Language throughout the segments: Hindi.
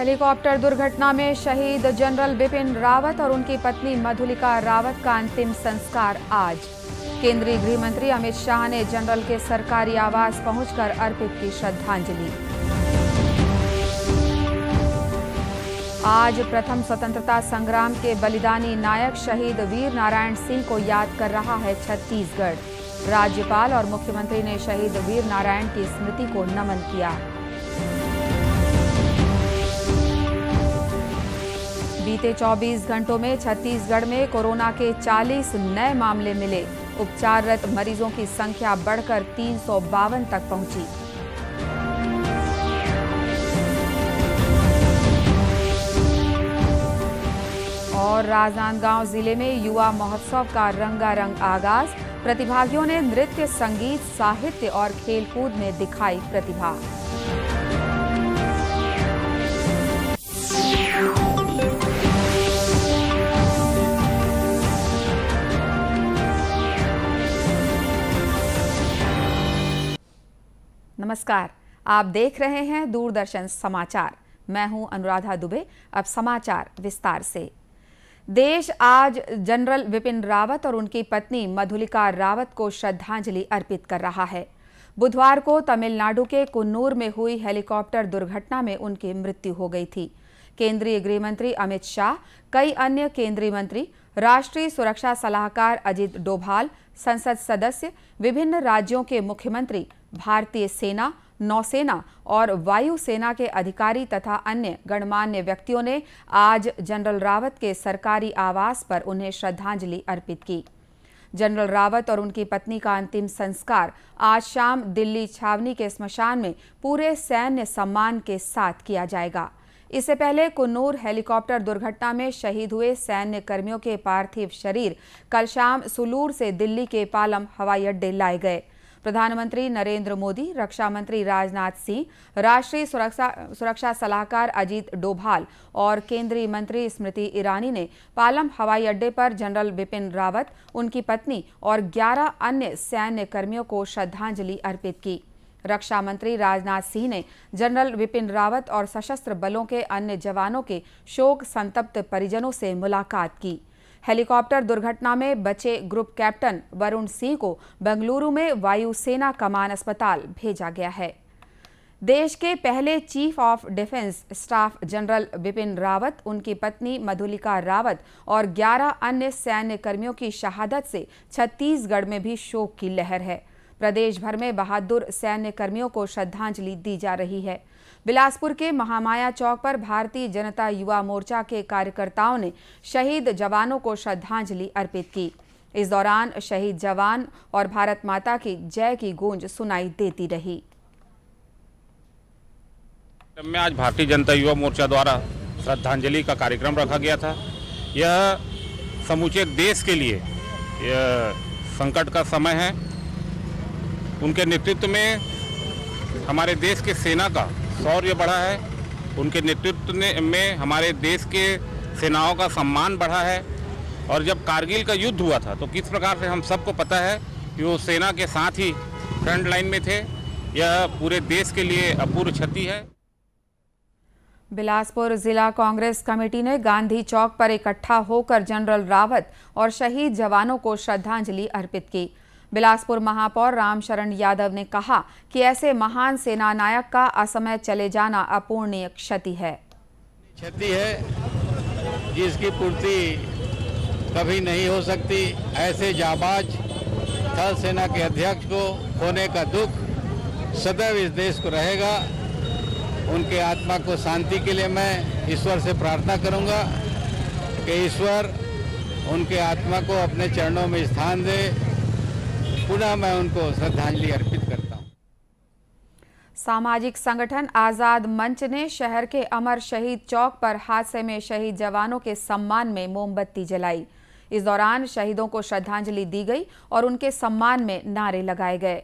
हेलीकॉप्टर दुर्घटना में शहीद जनरल बिपिन रावत और उनकी पत्नी मधुलिका रावत का अंतिम संस्कार आज। केंद्रीय गृह मंत्री अमित शाह ने जनरल के सरकारी आवास पहुंचकर अर्पित की श्रद्धांजलि। आज प्रथम स्वतंत्रता संग्राम के बलिदानी नायक शहीद वीर नारायण सिंह को याद कर रहा है छत्तीसगढ़। राज्यपाल और मुख्यमंत्री ने शहीद वीर नारायण की स्मृति को नमन किया। बीते 24 घंटों में छत्तीसगढ़ में कोरोना के 40 नए मामले मिले। उपचाररत मरीजों की संख्या बढ़कर 352 तक पहुंची। और राजनांदगांव जिले में युवा महोत्सव का रंगारंग आगाज। प्रतिभागियों ने नृत्य, संगीत, साहित्य और खेलकूद में दिखाई प्रतिभा। नमस्कार, आप देख रहे हैं दूरदर्शन समाचार। मैं हूं अनुराधा दुबे। अब समाचार विस्तार से। देश आज जनरल बिपिन रावत और उनकी पत्नी मधुलिका रावत को श्रद्धांजलि अर्पित कर रहा है। बुधवार को तमिलनाडु के कुन्नूर में हुई हेलीकॉप्टर दुर्घटना में उनकी मृत्यु हो गई थी। केंद्रीय गृह मंत्री अमित शाह, कई अन्य केंद्रीय मंत्री, राष्ट्रीय सुरक्षा सलाहकार अजित डोभाल, संसद सदस्य, विभिन्न राज्यों के मुख्यमंत्री, भारतीय सेना, नौसेना और वायुसेना के अधिकारी तथा अन्य गणमान्य व्यक्तियों ने आज जनरल रावत के सरकारी आवास पर उन्हें श्रद्धांजलि अर्पित की। जनरल रावत और उनकी पत्नी का अंतिम संस्कार आज शाम दिल्ली छावनी के स्मशान में पूरे सैन्य सम्मान के साथ किया जाएगा। इससे पहले कुन्नूर हेलीकॉप्टर दुर्घटना में शहीद हुए सैन्य कर्मियों के पार्थिव शरीर कल शाम सुलूर से दिल्ली के पालम हवाई अड्डे लाए गए। प्रधानमंत्री नरेंद्र मोदी, रक्षा मंत्री राजनाथ सिंह, राष्ट्रीय सुरक्षा सलाहकार अजित डोभाल और केंद्रीय मंत्री स्मृति ईरानी ने पालम हवाई अड्डे पर जनरल बिपिन रावत, उनकी पत्नी और 11 अन्य सैन्य कर्मियों को श्रद्धांजलि अर्पित की। रक्षा मंत्री राजनाथ सिंह ने जनरल बिपिन रावत और सशस्त्र बलों के अन्य जवानों के शोक संतप्त परिजनों से मुलाकात की। हेलीकॉप्टर दुर्घटना में बचे ग्रुप कैप्टन वरुण सिंह को बेंगलुरु में वायुसेना कमान अस्पताल भेजा गया है। देश के पहले chief of defence staff general Bipin Rawat, उनकी पत्नी मधुलिका रावत और 11 अन्य सैन्य कर्मियों की शहादत से छत्तीसगढ़ में भी शोक की लहर है। प्रदेश भर में बहादुर सैन्य कर्मियों को श्रद्धांजलि दी जा रही है। बिलासपुर के महामाया चौक पर भारतीय जनता युवा मोर्चा के कार्यकर्ताओं ने शहीद जवानों को श्रद्धांजलि अर्पित की। इस दौरान शहीद जवान और भारत माता की जय की गूंज सुनाई देती रही। में आज भारतीय जनता युवा मोर्चा द्वारा श्रद्धांजलि का कार्यक्रम रखा गया था। यह समूचे देश के लिए यह संकट का समय है। उनके नेतृत्व में हमारे देश के सेना का शौर्य बढ़ा है। उनके नेतृत्व में हमारे देश के सेनाओं का सम्मान बढ़ा है। और जब कारगिल का युद्ध हुआ था तो किस प्रकार से हम सबको पता है कि वो सेना के साथ ही फ्रंट लाइन में थे। यह पूरे देश के लिए अपूर्व क्षति है। बिलासपुर जिला कांग्रेस कमेटी ने गांधी चौक पर इकट्ठा होकर जनरल रावत और शहीद जवानों को श्रद्धांजलि अर्पित की। बिलासपुर महापौर रामशरण यादव ने कहा कि ऐसे महान सेना नायक का असमय चले जाना अपूर्णीय क्षति है। क्षति है जिसकी पूर्ति कभी नहीं हो सकती। ऐसे जाबाज थल सेना के अध्यक्ष को खोने का दुख सदैव इस देश को रहेगा। उनके आत्मा को शांति के लिए मैं ईश्वर से प्रार्थना करूंगा कि ईश्वर उनके आत्मा को अपने चरणों में स्थान दे। पुनः मैं उनको श्रद्धांजलि अर्पित करता हूं। सामाजिक संगठन आजाद मंच ने शहर के अमर शहीद चौक पर हादसे में शहीद जवानों के सम्मान में मोमबत्ती जलाई। इस दौरान शहीदों को श्रद्धांजलि दी गई और उनके सम्मान में नारे लगाए गए।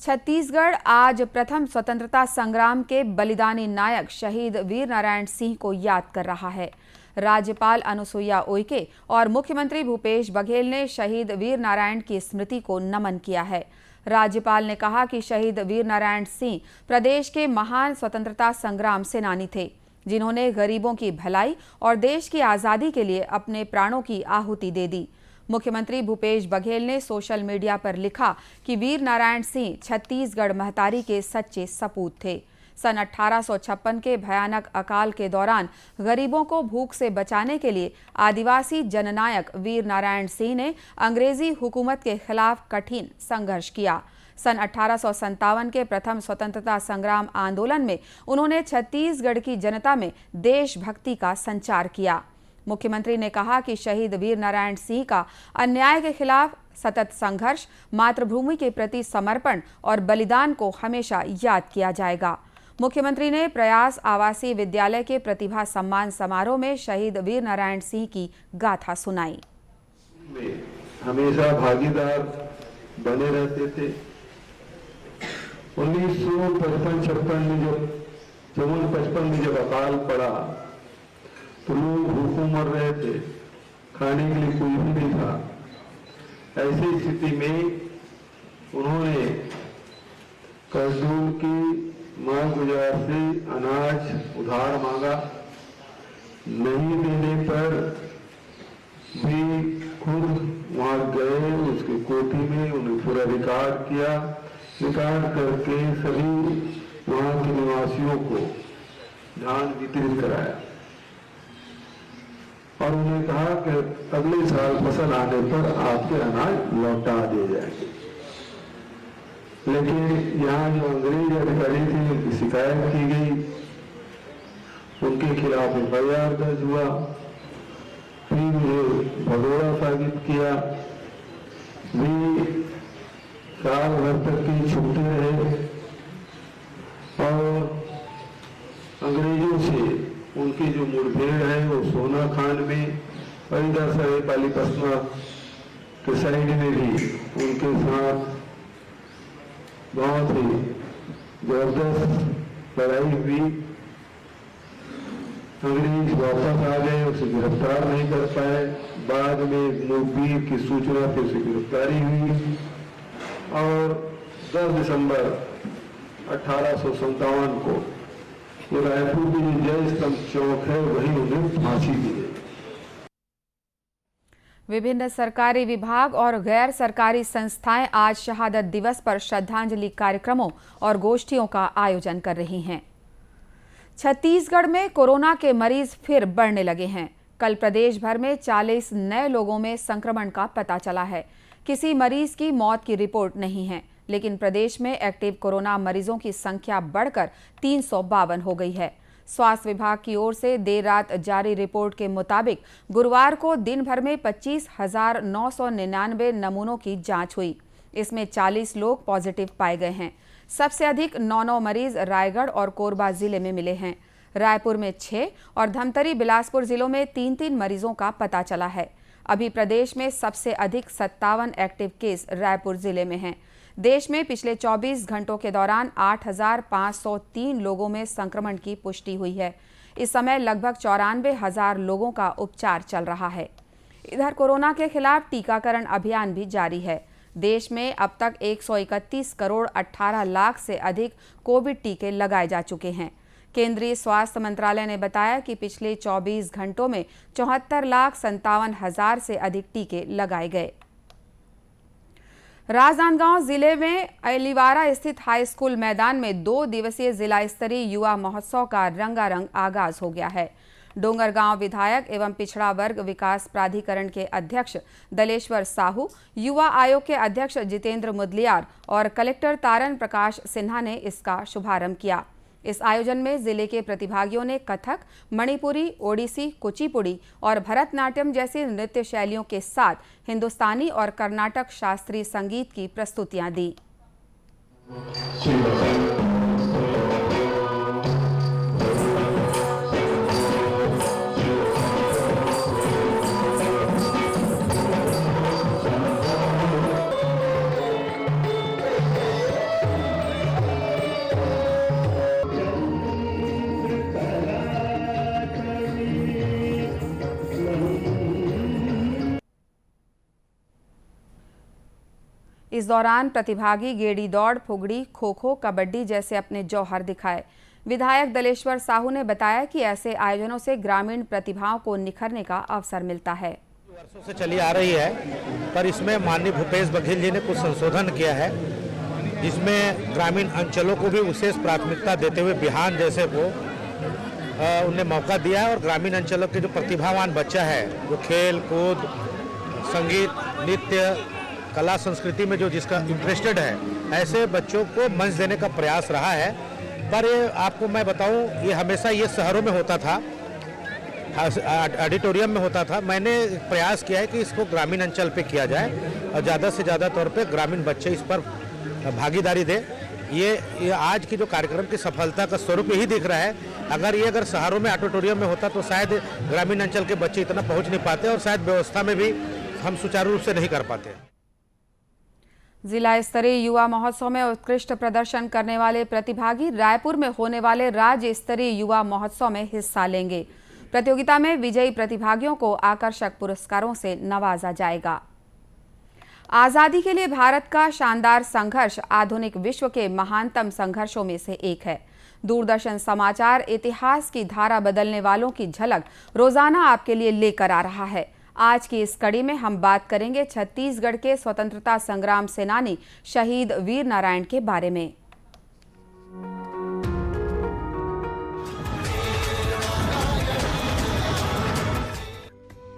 छत्तीसगढ़ आज प्रथम स्वतंत्रता संग्राम के बलिदानी नायक शहीद वीर नारायण सिंह को याद कर रहा है। राज्यपाल अनुसुईया उइके और मुख्यमंत्री भूपेश बघेल ने शहीद वीर नारायण की स्मृति को नमन किया है। राज्यपाल ने कहा कि शहीद वीर नारायण सिंह प्रदेश के महान स्वतंत्रता संग्राम सेनानी थे। जिन्होंने गरीबों की भलाई और देश की आज़ादी के लिए अपने प्राणों की आहुति दे दी। मुख्यमंत्री भूपेश बघेल ने सोशल मीडिया पर लिखा कि वीर नारायण सिंह छत्तीसगढ़ महतारी के सच्चे सपूत थे। सन 1856 के भयानक अकाल के दौरान गरीबों को भूख से बचाने के लिए आदिवासी जननायक वीर नारायण सिंह ने अंग्रेजी हुकूमत के खिलाफ कठिन संघर्ष किया। सन 1857 के प्रथम स्वतंत्रता संग्राम आंदोलन में उन्होंने छत्तीसगढ़ की जनता में देशभक्ति का संचार किया। मुख्यमंत्री ने कहा कि शहीद वीर नारायण सिंह का अन्याय के खिलाफ सतत संघर्ष, मातृभूमि के प्रति समर्पण और बलिदान को हमेशा याद किया जाएगा। मुख्यमंत्री ने प्रयास आवासीय विद्यालय के प्रतिभा सम्मान समारोह में शहीद वीर नारायण सिंह की गाथा सुनाई। हमेशा भागीदार बने रहते थे। 1955 में जब अकाल पड़ा तो लोग भूखों मर रहे थे, खाने के लिए कोई भी नहीं था। ऐसी स्थिति में उन्होंने करजोल की मांग गुजार से अनाज उधार मांगा। नहीं देने पर भी खुद वहां गए, उसके कोठी में उन्हें पूरा रिकॉर्ड किया। रिकॉर्ड करके सभी वहां के निवासियों को धान वितरित कराया और उन्हें कहा कि अगले साल फसल आने पर आपके अनाज लौटा दिए जाएंगे। लेकिन यहाँ जो अंग्रेज अधिकारी थे उनकी शिकायत की गई, उनके खिलाफ एफआईआर दर्ज हुआ, फिर मुझे भगोड़ा साबित किया, भी साल भर तक की छुट्टी रहे और अंग्रेजों से उनकी जो मुठभेड़ है वो सोना खान में और इधर सरे पाली पसमा के साइड में भी उनके साथ बहुत ही जबरदस्त लड़ाई हुई। अंग्रेज वापस आ गए, उसे गिरफ्तार नहीं कर पाए। बाद में मुखबिर की सूचना पे उसे गिरफ्तारी हुई और 10 दिसंबर 1857 को वो रायपुर की जो जय स्तंभ चौक है वहीं उन्हें फांसी दी गई। विभिन्न सरकारी विभाग और गैर सरकारी संस्थाएं आज शहादत दिवस पर श्रद्धांजलि कार्यक्रमों और गोष्ठियों का आयोजन कर रही हैं। छत्तीसगढ़ में कोरोना के मरीज फिर बढ़ने लगे हैं। कल प्रदेश भर में 40 नए लोगों में संक्रमण का पता चला है। किसी मरीज की मौत की रिपोर्ट नहीं है, लेकिन प्रदेश में एक्टिव कोरोना मरीजों की संख्या बढ़कर 352 हो गई है। स्वास्थ्य विभाग की ओर से देर रात जारी रिपोर्ट के मुताबिक गुरुवार को दिन भर में 25,999 नमूनों की जांच हुई। इसमें 40 लोग पॉजिटिव पाए गए हैं। सबसे अधिक 9 मरीज रायगढ़ और कोरबा जिले में मिले हैं। रायपुर में 6 और धमतरी बिलासपुर जिलों में 3-3 मरीजों का पता चला है। अभी प्रदेश में सबसे अधिक 57 एक्टिव केस रायपुर जिले में हैं। देश में पिछले 24 घंटों के दौरान 8,503 लोगों में संक्रमण की पुष्टि हुई है। इस समय लगभग 94,000 लोगों का उपचार चल रहा है। इधर कोरोना के खिलाफ टीकाकरण अभियान भी जारी है। देश में अब तक 131 करोड़ 18 लाख से अधिक कोविड टीके लगाए जा चुके हैं। केंद्रीय स्वास्थ्य मंत्रालय ने बताया कि पिछले 24 घंटों में 74,57,000 से अधिक टीके लगाए गए। राजनांदगांव जिले में अलीवारा स्थित हाई स्कूल मैदान में 2 दिवसीय जिला स्तरीय युवा महोत्सव का रंगारंग आगाज हो गया है। डोंगरगांव विधायक एवं पिछड़ा वर्ग विकास प्राधिकरण के अध्यक्ष दलेश्वर साहू, युवा आयोग के अध्यक्ष जितेंद्र मुदलियार और कलेक्टर तारन प्रकाश सिन्हा ने इसका शुभारंभ किया। इस आयोजन में जिले के प्रतिभागियों ने कथक, मणिपुरी, ओडिसी, कुचिपुड़ी और भरतनाट्यम जैसी नृत्य शैलियों के साथ हिंदुस्तानी और कर्नाटक शास्त्रीय संगीत की प्रस्तुतियां दी। इस दौरान प्रतिभागी गेड़ी दौड़, फुगड़ी, खो खो, कबड्डी जैसे अपने जौहर दिखाए। विधायक दलेश्वर साहू ने बताया कि ऐसे आयोजनों से ग्रामीण प्रतिभाओं को निखरने का अवसर मिलता है। वर्षों से चली आ रही है, पर इसमें माननीय भूपेश बघेल जी ने कुछ संशोधन किया है, जिसमें ग्रामीण अंचलों को भी विशेष प्राथमिकता देते हुए बिहान जैसे को उन्हें मौका दिया है। और ग्रामीण अंचलों के जो प्रतिभावान बच्चा है, जो खेल कूद, संगीत, नृत्य, कला संस्कृति में जो जिसका इंटरेस्टेड है, ऐसे बच्चों को मंच देने का प्रयास रहा है। पर ये आपको मैं बताऊं, ये हमेशा ये शहरों में होता था, ऑडिटोरियम में होता था। मैंने प्रयास किया है कि इसको ग्रामीण अंचल पे किया जाए और ज़्यादा से ज़्यादा तौर पे ग्रामीण बच्चे इस पर भागीदारी दें। ये आज की जो कार्यक्रम की सफलता का स्वरूप यही दिख रहा है। अगर शहरों में ऑडिटोरियम में होता तो शायद ग्रामीण अंचल के बच्चे इतना पहुंच नहीं पाते और शायद व्यवस्था में भी हम सुचारू रूप से नहीं कर पाते। जिला स्तरीय युवा महोत्सव में उत्कृष्ट प्रदर्शन करने वाले प्रतिभागी रायपुर में होने वाले राज्य स्तरीय युवा महोत्सव में हिस्सा लेंगे। प्रतियोगिता में विजयी प्रतिभागियों को आकर्षक पुरस्कारों से नवाजा जाएगा। आजादी के लिए भारत का शानदार संघर्ष आधुनिक विश्व के महानतम संघर्षों में से एक है। दूरदर्शन समाचार इतिहास की धारा बदलने वालों की झलक रोजाना आपके लिए लेकर आ रहा है। आज की इस कड़ी में हम बात करेंगे छत्तीसगढ़ के स्वतंत्रता संग्राम सेनानी शहीद वीर नारायण के बारे में।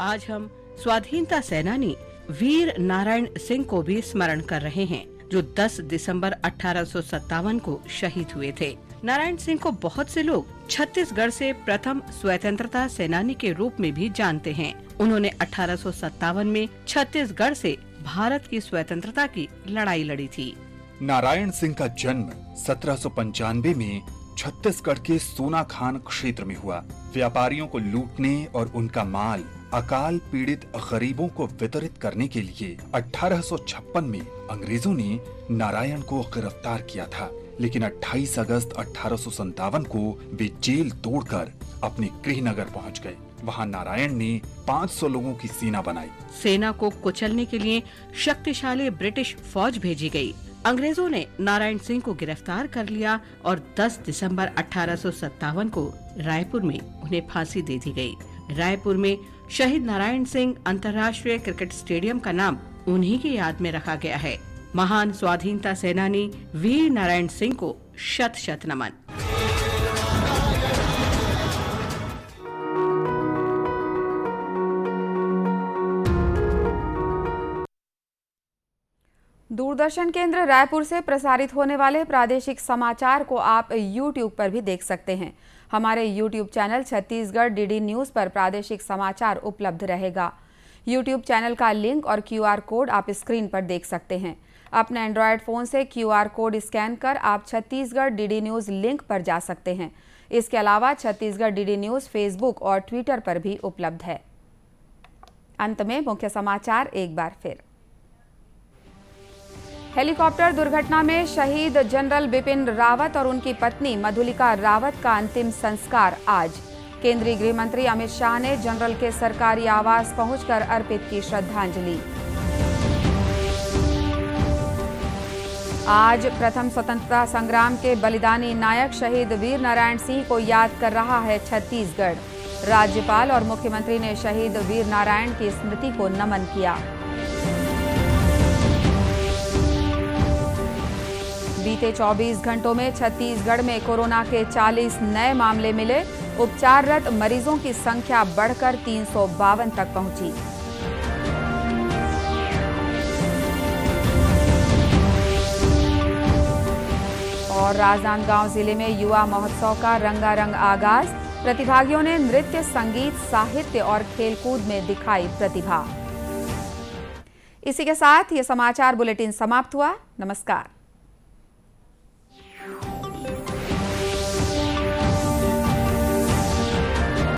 आज हम स्वाधीनता सेनानी वीर नारायण सिंह को भी स्मरण कर रहे हैं, जो 10 दिसंबर 1857 को शहीद हुए थे। नारायण सिंह को बहुत से लोग छत्तीसगढ़ से प्रथम स्वतंत्रता सेनानी के रूप में भी जानते हैं। उन्होंने 1857 में छत्तीसगढ़ से भारत की स्वतंत्रता की लड़ाई लड़ी थी। नारायण सिंह का जन्म 1795 में छत्तीसगढ़ के सोनाखान क्षेत्र में हुआ। व्यापारियों को लूटने और उनका माल अकाल पीड़ित गरीबों को वितरित करने के लिए 1856 में अंग्रेजों ने नारायण को गिरफ्तार किया था, लेकिन 28 अगस्त 1857 को वे जेल तोड़कर अपने गृहनगर पहुंच गए। वहां नारायण ने 500 लोगों की सेना बनाई। सेना को कुचलने के लिए शक्तिशाली ब्रिटिश फौज भेजी गई। अंग्रेजों ने नारायण सिंह को गिरफ्तार कर लिया और 10 दिसंबर 1857 को रायपुर में उन्हें फांसी दे दी गई। रायपुर में शहीद नारायण सिंह अंतर्राष्ट्रीय क्रिकेट स्टेडियम का नाम उन्हीं की याद में रखा गया है। महान स्वाधीनता सेनानी वीर नारायण सिंह को शत शत नमन। दूरदर्शन केंद्र रायपुर से प्रसारित होने वाले प्रादेशिक समाचार को आप YouTube पर भी देख सकते हैं। हमारे YouTube channel Chhattisgarh DD news पर प्रादेशिक समाचार उपलब्ध रहेगा। YouTube चैनल का लिंक और QR कोड आप स्क्रीन पर देख सकते हैं। अपने एंड्रॉयड फ़ोन से QR कोड स्कैन कर आप छत्तीसगढ़ डीडी न्यूज़ लिंक पर जा सकते हैं। इसके अलावा छत्तीसगढ़ डीडी न्यूज़ फेसबुक और ट्विटर पर भी उपलब्ध है। अंत में मुख्य समाचार एक बार फिर। हेलीकॉप्टर दुर्घटना में शहीद जनरल बिपिन रावत और उनकी पत्नी मधुलिका रावत का अंतिम संस्कार आज। केंद्रीय गृह मंत्री अमित शाह ने जनरल के सरकारी आवास पहुंचकर अर्पित की श्रद्धांजलि। आज प्रथम स्वतंत्रता संग्राम के बलिदानी नायक शहीद वीर नारायण सिंह को याद कर रहा है छत्तीसगढ़। राज्यपाल और मुख्यमंत्री ने शहीद वीर नारायण की स्मृति को नमन किया। बीते 24 घंटों में छत्तीसगढ़ में कोरोना के 40 नए मामले मिले। उपचाररत मरीजों की संख्या बढ़कर 352 तक पहुंची। और राजनांदगांव जिले में युवा महोत्सव का रंगारंग आगाज। प्रतिभागियों ने नृत्य, संगीत, साहित्य और खेलकूद में दिखाई प्रतिभा। इसी के साथ ये समाचार बुलेटिन समाप्त हुआ। नमस्कार।